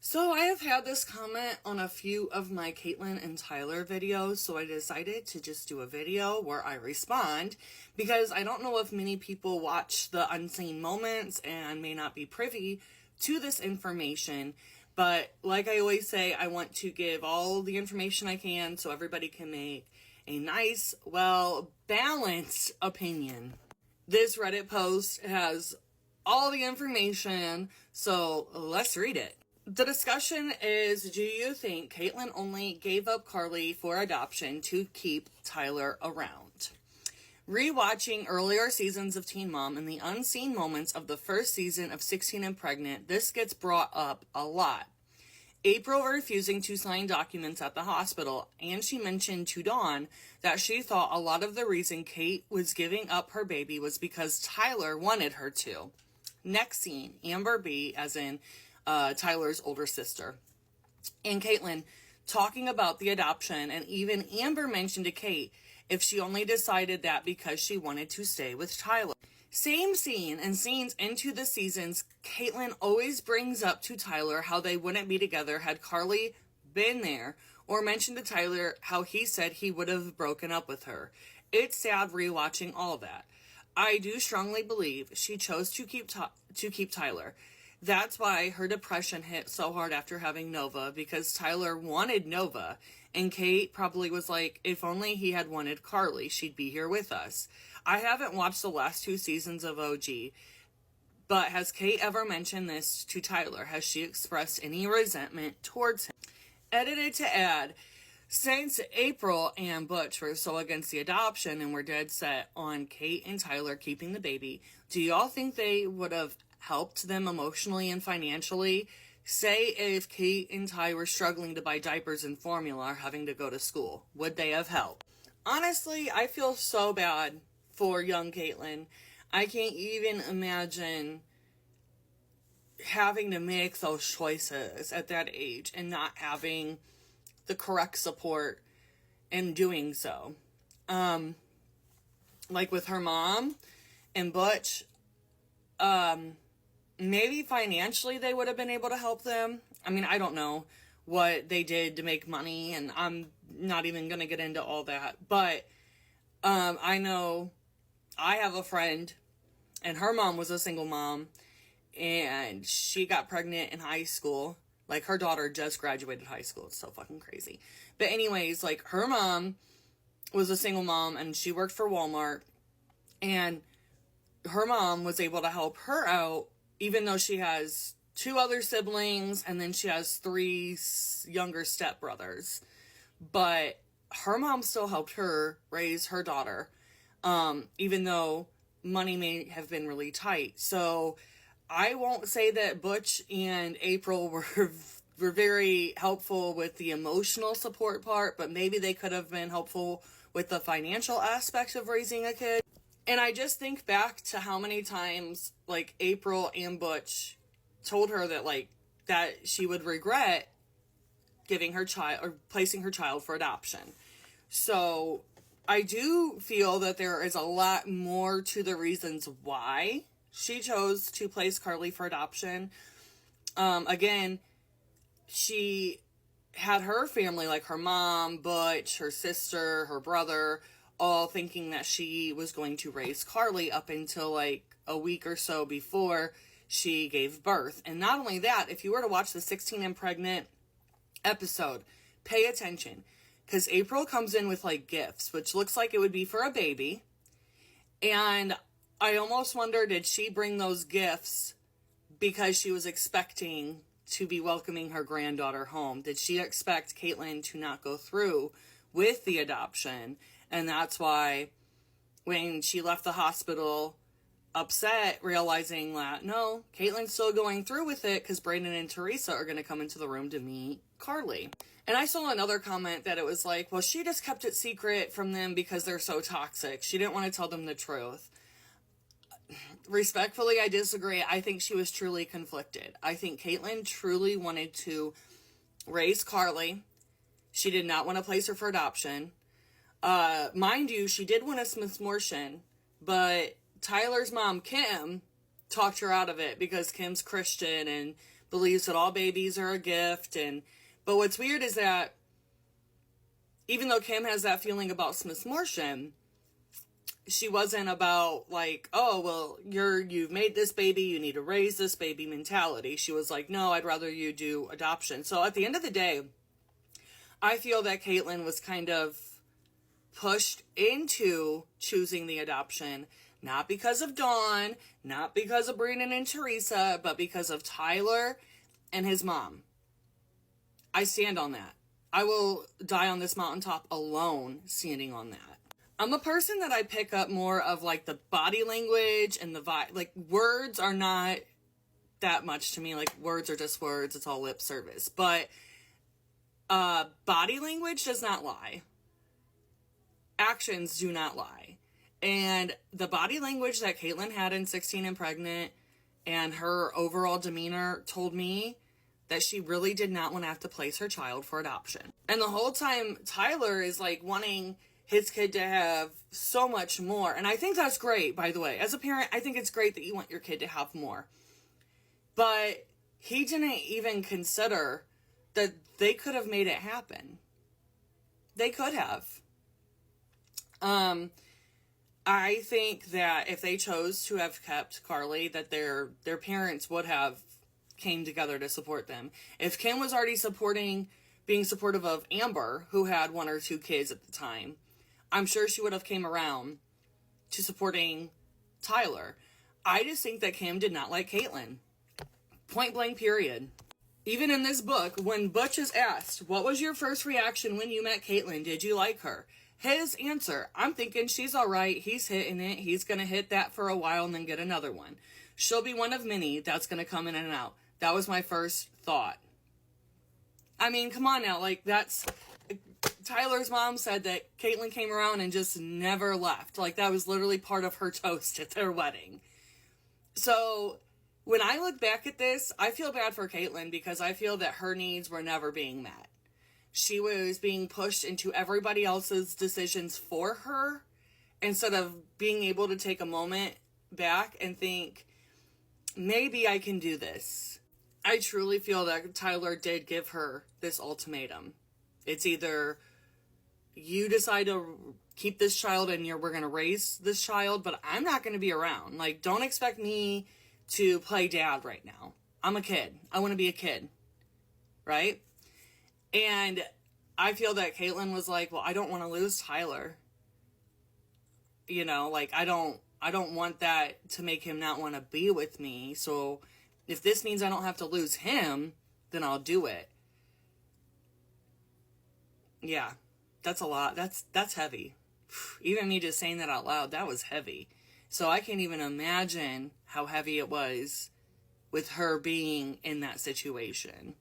So I have had this comment on a few of my Catelynn and Tyler videos, so I decided to just do a video where I respond, because I don't know if many people watch the unseen moments and may not be privy to this information, but like I always say, I want to give all the information I can so everybody can make a nice, well-balanced opinion. This Reddit post has all the information, so let's read it. The discussion is, do you think Catelynn only gave up Carly for adoption to keep Tyler around? Rewatching earlier seasons of Teen Mom and the unseen moments of the first season of 16 and Pregnant, this gets brought up a lot. April refusing to sign documents at the hospital, and she mentioned to Dawn that she thought a lot of the reason Kate was giving up her baby was because Tyler wanted her to. Next scene, Amber B, as in Tyler's older sister, and Catelynn talking about the adoption, and even Amber mentioned to Kate if she only decided that because she wanted to stay with Tyler. Same scene and scenes into the seasons, Catelynn always brings up to Tyler how they wouldn't be together had Carly been there, or mentioned to Tyler how he said he would have broken up with her. It's sad rewatching all that. I do strongly believe she chose to keep Tyler. That's why her depression hit so hard after having Nova, because Tyler wanted Nova, and Kate probably was like, if only he had wanted Carly, she'd be here with us. I haven't watched the last 2 seasons of OG, but has Kate ever mentioned this to Tyler? Has she expressed any resentment towards him? Edited to add, since April and Butch were so against the adoption and were dead set on Kate and Tyler keeping the baby, do y'all think they would have helped them emotionally and financially? Say if Kate and Ty were struggling to buy diapers and formula or having to go to school, would they have helped? Honestly, I feel so bad for young Catelynn. I can't even imagine having to make those choices at that age and not having the correct support in doing so. Like with her mom and Butch, maybe financially they would have been able to help them. I mean, I don't know what they did to make money, and I'm not even going to get into all that. But I know I have a friend, and her mom was a single mom, and she got pregnant in high school. Like, her daughter just graduated high school. It's so fucking crazy. But anyways, like, her mom was a single mom, and she worked for Walmart, and her mom was able to help her out, even though she has 2 other siblings, and then she has 3 younger stepbrothers. But her mom still helped her raise her daughter, even though money may have been really tight. So I won't say that Butch and April were very helpful with the emotional support part, but maybe they could have been helpful with the financial aspect of raising a kid. And I just think back to how many times, like, April and Butch told her that, like, that she would regret giving her child or placing her child for adoption. So I do feel that there is a lot more to the reasons why she chose to place Carly for adoption. Again, she had her family, like her mom, Butch, her sister, her brother, all thinking that she was going to raise Carly up until like a week or so before she gave birth. And not only that, if you were to watch the 16 and Pregnant episode, pay attention, because April comes in with like gifts, which looks like it would be for a baby. And I almost wonder, did she bring those gifts because she was expecting to be welcoming her granddaughter home? Did she expect Catelynn to not go through with the adoption? And that's why when she left the hospital upset, realizing that, no, Catelyn's still going through with it because Brandon and Teresa are going to come into the room to meet Carly. And I saw another comment that it was like, well, she just kept it secret from them because they're so toxic. She didn't want to tell them the truth. Respectfully, I disagree. I think she was truly conflicted. I think Catelynn truly wanted to raise Carly. She did not want to place her for adoption. Mind you, she did win a Smith's Mortion, but Tyler's mom, Kim, talked her out of it because Kim's Christian and believes that all babies are a gift. But what's weird is that even though Kim has that feeling about Smith's Mortion, she wasn't about like, oh, well, you've made this baby, you need to raise this baby mentality. She was like, no, I'd rather you do adoption. So at the end of the day, I feel that CATELYNN was kind of pushed into choosing the adoption, not because of Dawn, not because of Brandon and Teresa, but because of Tyler and his mom. I stand on that. I will die on this mountaintop alone standing on that. I'm a person that I pick up more of like the body language and the vibe. Like words are not that much to me. Like words are just words. It's all lip service. But body language does not lie. Actions do not lie. And the body language that CATELYNN had in 16 and Pregnant and her overall demeanor told me that she really did not want to have to place her child for adoption. And the whole time Tyler is like wanting his kid to have so much more. And I think that's great, by the way. As a parent, I think it's great that you want your kid to have more. But he didn't even consider that they could have made it happen. They could have. I think that if they chose to have kept Carly, that their parents would have came together to support them. If Kim was already being supportive of Amber, who had 1 or 2 kids at the time, I'm sure she would have came around to supporting Tyler. I just think that Kim did not like CATELYNN. Point blank, period. Even in this book, when Butch is asked, what was your first reaction when you met CATELYNN? Did you like her? His answer, I'm thinking she's all right. He's hitting it. He's going to hit that for a while and then get another one. She'll be one of many that's going to come in and out. That was my first thought. I mean, come on now. Like, that's... Tyler's mom said that CATELYNN came around and just never left. Like, that was literally part of her toast at their wedding. So, when I look back at this, I feel bad for CATELYNN because I feel that her needs were never being met. She was being pushed into everybody else's decisions for her instead of being able to take a moment back and think, maybe I can do this. I truly feel that Tyler did give her this ultimatum. It's either you decide to keep this child and we're going to raise this child, but I'm not going to be around. Like, don't expect me to play dad right now. I'm a kid. I want to be a kid. Right? And I feel that CATELYNN was like, well, I don't want to lose Tyler. You know, like, I don't want that to make him not want to be with me. So if this means I don't have to lose him, then I'll do it. Yeah, that's a lot. That's heavy. Even me just saying that out loud, that was heavy. So I can't even imagine how heavy it was with her being in that situation.